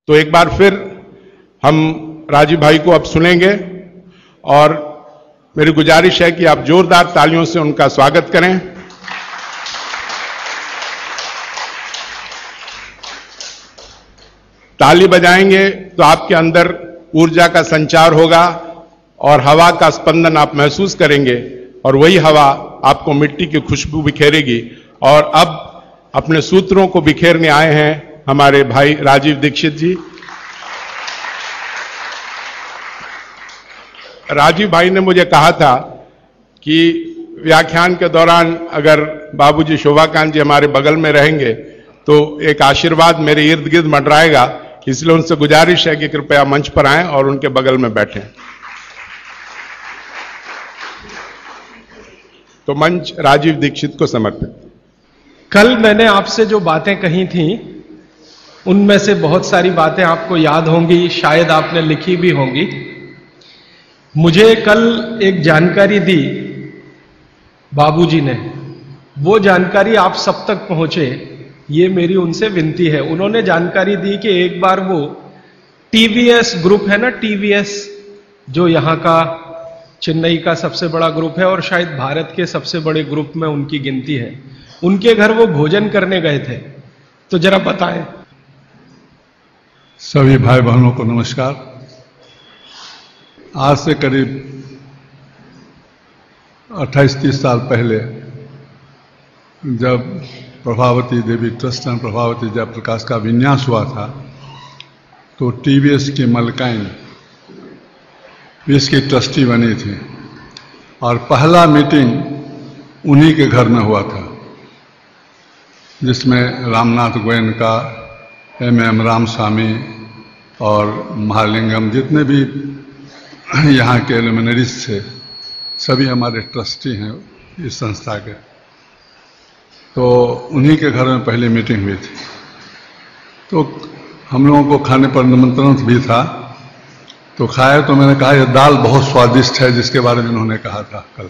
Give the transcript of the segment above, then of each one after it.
तो एक बार फिर हम राजीव भाई को अब सुनेंगे और मेरी गुजारिश है कि आप जोरदार तालियों से उनका स्वागत करें। ताली बजाएंगे तो आपके अंदर ऊर्जा का संचार होगा और हवा का स्पंदन आप महसूस करेंगे और वही हवा आपको मिट्टी की खुशबू बिखेरेगी। और अब अपने सूत्रों को बिखेरने आए हैं हमारे भाई राजीव दीक्षित जी। राजीव भाई ने मुझे कहा था कि व्याख्यान के दौरान अगर बाबूजी शोभाकांत जी हमारे बगल में रहेंगे तो एक आशीर्वाद मेरे इर्द गिर्द मंडराएगा, इसलिए उनसे गुजारिश है कि कृपया मंच पर आएं और उनके बगल में बैठें। तो मंच राजीव दीक्षित को समर्पित। कल मैंने आपसे जो बातें कही थी उनमें से बहुत सारी बातें आपको याद होंगी, शायद आपने लिखी भी होंगी। मुझे कल एक जानकारी दी बाबूजी ने, वो जानकारी आप सब तक पहुंचे, ये मेरी उनसे विनती है। उन्होंने जानकारी दी कि एक बार वो टीवीएस ग्रुप है ना, टीवीएस जो यहां का चेन्नई का सबसे बड़ा ग्रुप है और शायद भारत के सबसे बड़े ग्रुप में उनकी गिनती है, उनके घर वो भोजन करने गए थे। तो जरा बताएं। सभी भाई बहनों को नमस्कार। आज से करीब 28-30 साल पहले जब प्रभावती देवी ट्रस्ट एंड प्रभावती जयप्रकाश का विन्यास हुआ था तो टीवीएस की मलकाइन इसकी ट्रस्टी बनी थी और पहला मीटिंग उन्हीं के घर में हुआ था, जिसमें रामनाथ गोयनका, एम रामस्वामी और महालिंगम जितने भी यहाँ के लुमिनरीज थे, सभी हमारे ट्रस्टी हैं इस संस्था के। तो उन्हीं के घर में पहली मीटिंग हुई थी। तो हम लोगों को खाने पर निमंत्रण भी था, तो खाए तो मैंने कहा यह दाल बहुत स्वादिष्ट है, जिसके बारे में उन्होंने कहा था कल।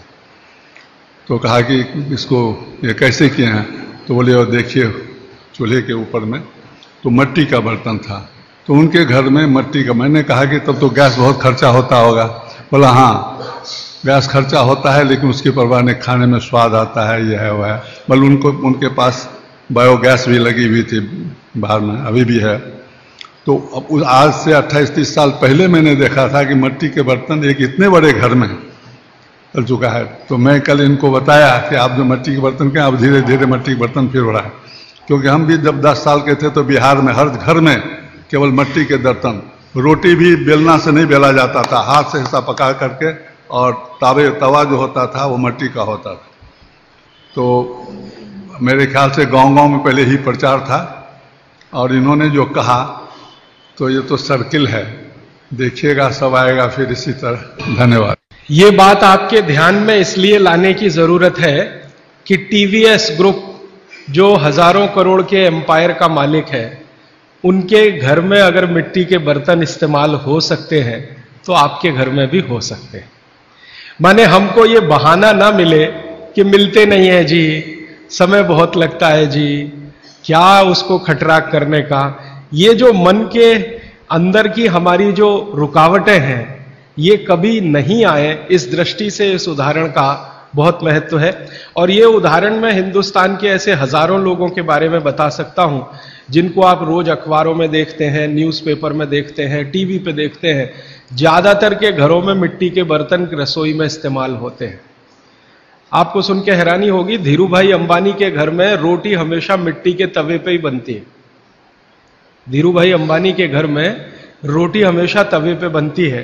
तो कहा कि इसको ये कैसे किए हैं, तो बोले और देखिए चूल्हे के ऊपर में तो मिट्टी का बर्तन था, तो उनके घर में मिट्टी का। मैंने कहा कि तब तो गैस बहुत खर्चा होता होगा। बोला हाँ गैस खर्चा होता है, लेकिन उसकी परवाह नहीं, खाने में स्वाद आता है, यह है वह है। बल्कि उनके पास बायोगैस भी लगी हुई थी बाहर में, अभी भी है। तो अब आज से 28-30 साल पहले मैंने देखा था कि मिट्टी के बर्तन एक इतने बड़े घर में चल चुका है। तो मैं कल इनको बताया कि आप जो मिट्टी के बर्तन के, अब धीरे धीरे मिट्टी के बर्तन फिर हो रहा है। क्योंकि हम भी जब 10 साल के थे तो बिहार में हर घर में केवल मिट्टी के बर्तन, रोटी भी बेलना से नहीं बेला जाता था, हाथ से हिस्सा पका करके, और तवा जो होता था वो मिट्टी का होता था। तो मेरे ख्याल से गांव-गांव में पहले ही प्रचार था, और इन्होंने जो कहा तो ये तो सर्किल है, देखिएगा सब आएगा फिर इसी तरह। धन्यवाद। ये बात आपके ध्यान में इसलिए लाने की जरूरत है कि टीवीएस ग्रुप जो हजारों करोड़ के एम्पायर का मालिक है, उनके घर में अगर मिट्टी के बर्तन इस्तेमाल हो सकते हैं तो आपके घर में भी हो सकते हैं। माने हमको ये बहाना ना मिले कि मिलते नहीं है जी, समय बहुत लगता है जी, क्या उसको खटराक करने का। ये जो मन के अंदर की हमारी जो रुकावटें हैं, ये कभी नहीं आए, इस दृष्टि से इस उदाहरण का बहुत महत्व है। और ये उदाहरण मैं हिंदुस्तान के ऐसे हजारों लोगों के बारे में बता सकता हूं जिनको आप रोज अखबारों में देखते हैं, न्यूज़पेपर में देखते हैं, टीवी पे देखते हैं। ज्यादातर के घरों में मिट्टी के बर्तन रसोई में इस्तेमाल होते हैं। आपको सुन के हैरानी होगी, धीरू भाई अंबानी के घर में रोटी हमेशा मिट्टी के तवे पे ही बनती है। धीरू भाई अंबानी के घर में रोटी हमेशा तवे पे बनती है।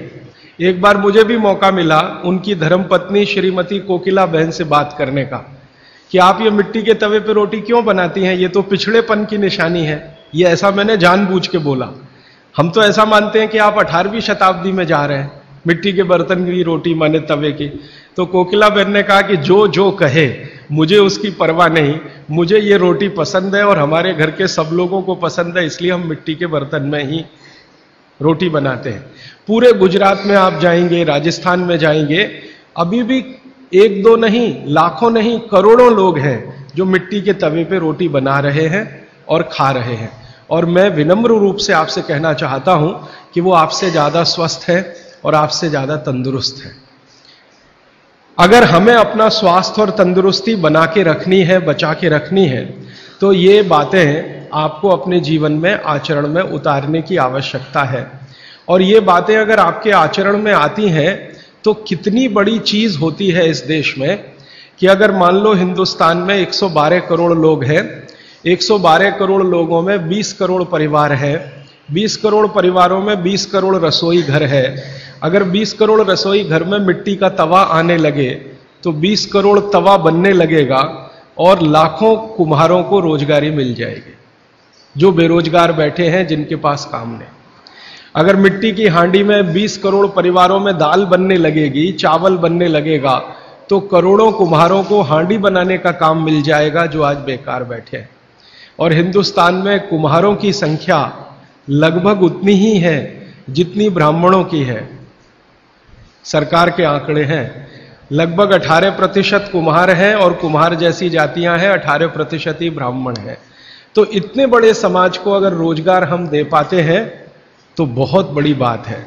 एक बार मुझे भी मौका मिला उनकी धर्मपत्नी श्रीमती कोकिला बहन से बात करने का कि आप ये मिट्टी के तवे पे रोटी क्यों बनाती हैं, ये तो पिछड़ेपन की निशानी है। ये ऐसा मैंने जानबूझ के बोला। हम तो ऐसा मानते हैं कि आप 18वीं शताब्दी में जा रहे हैं, मिट्टी के बर्तन की रोटी माने तवे की। तो कोकिला बहन ने कहा कि जो जो कहे, मुझे उसकी परवाह नहीं, मुझे ये रोटी पसंद है और हमारे घर के सब लोगों को पसंद है, इसलिए हम मिट्टी के बर्तन में ही रोटी बनाते हैं। पूरे गुजरात में आप जाएंगे, राजस्थान में जाएंगे, अभी भी एक दो नहीं, लाखों नहीं, करोड़ों लोग हैं जो मिट्टी के तवे पे रोटी बना रहे हैं और खा रहे हैं। और मैं विनम्र रूप से आपसे कहना चाहता हूं कि वो आपसे ज्यादा स्वस्थ है और आपसे ज्यादा तंदुरुस्त है। अगर हमें अपना स्वास्थ्य और तंदुरुस्ती बना के रखनी है, बचा के रखनी है, तो ये बातें आपको अपने जीवन में आचरण में उतारने की आवश्यकता है। और ये बातें अगर आपके आचरण में आती हैं तो कितनी बड़ी चीज होती है इस देश में कि अगर मान लो हिंदुस्तान में 112 करोड़ लोग हैं, 112 करोड़ लोगों में 20 करोड़ परिवार है, 20 करोड़ परिवारों में 20 करोड़ रसोई घर है। अगर 20 करोड़ रसोई घर में मिट्टी का तवा आने लगे तो 20 करोड़ तवा बनने लगेगा और लाखों कुम्हारों को रोजगारी मिल जाएगी जो बेरोजगार बैठे हैं, जिनके पास काम नहीं। अगर मिट्टी की हांडी में 20 करोड़ परिवारों में दाल बनने लगेगी, चावल बनने लगेगा, तो करोड़ों कुम्हारों को हांडी बनाने का काम मिल जाएगा जो आज बेकार बैठे हैं। और हिंदुस्तान में कुम्हारों की संख्या लगभग उतनी ही है जितनी ब्राह्मणों की है। सरकार के आंकड़े हैं, लगभग 18% कुम्हार हैं और कुम्हार जैसी जातियां हैं 18% ही ब्राह्मण हैं। तो इतने बड़े समाज को अगर रोजगार हम दे पाते हैं तो बहुत बड़ी बात है।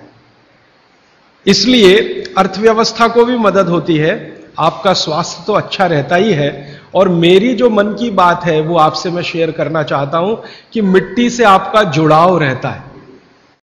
इसलिए अर्थव्यवस्था को भी मदद होती है, आपका स्वास्थ्य तो अच्छा रहता ही है। और मेरी जो मन की बात है वो आपसे मैं शेयर करना चाहता हूं कि मिट्टी से आपका जुड़ाव रहता है।